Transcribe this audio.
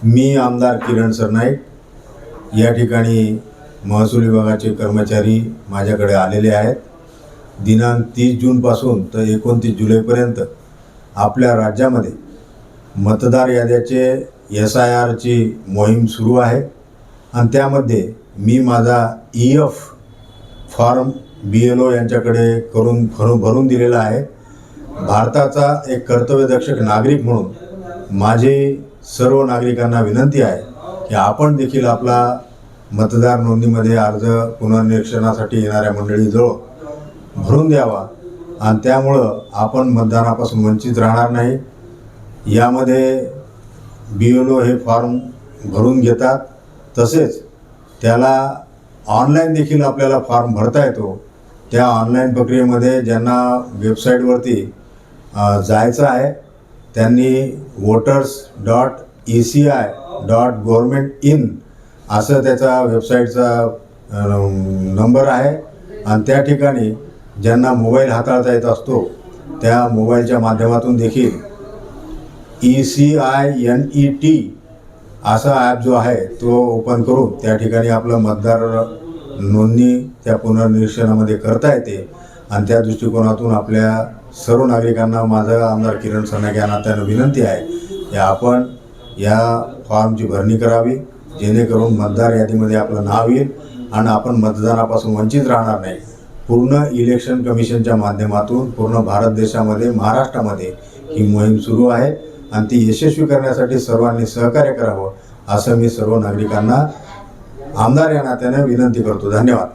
मी आमदार किरण सरनाईक या ठिकाणी महसूल विभागाचे कर्मचारी माझ्याकडे आलेले आहेत। दिनांक 30 जूनपासून तर 29 जुलैपर्यंत आपल्या राज्यामध्ये मतदार याद्याचे SIRची मोहीम सुरू आहे आणि त्यामध्ये मी माझा EF फॉर्म BLO यांच्याकडे भरून दिलेला आहे। भारताचा एक कर्तव्यदक्ष नागरिक म्हणून माझी सर्व नागरिकांना विनंती आहे की आपण देखील आपला मतदार नोंदणीमध्ये अर्ज पुनर्निरीक्षणासाठी येणाऱ्या मंडळीजवळ भरून द्यावा आणि त्यामुळं आपण मतदानापासून वंचित राहणार नाही। यामध्ये BLO हे फॉर्म भरून घेतात, तसेच त्याला ऑनलाईन देखील आपल्याला फॉर्म भरता येतो। त्या ऑनलाईन प्रक्रियेमध्ये ज्यांना वेबसाईटवरती जायचं आहे त्यांनी voters.eci.government.in असं त्याचा वेबसाईटचा नंबर आहे आणि त्या ठिकाणी ज्यांना मोबाईल हाताळता येत असतो त्या मोबाईलच्या माध्यमातून देखील ECINET असा ॲप जो आहे तो ओपन करून त्या ठिकाणी आपलं मतदार नोंदणी त्या पुनर्निरीक्षणामध्ये करता येते आणि त्या दृष्टिकोनातून आपल्या सर्व नागरिकांना माझं आमदार किरण सरनाईक या नात्यानं विनंती आहे की आपण या फॉर्मची भरणी करावी, जेणेकरून मतदार यादीमध्ये आपलं नाव येईल आणि आपण मतदानापासून वंचित राहणार नाही। पूर्ण इलेक्शन कमिशनच्या माध्यमातून पूर्ण भारत देशामध्ये, महाराष्ट्रामध्ये ही मोहीम सुरू आहे आणि ती यशस्वी करण्यासाठी सर्वांनी सहकार्य करावं असं मी सर्व नागरिकांना आमदार या नात्याने विनंती करतो। धन्यवाद।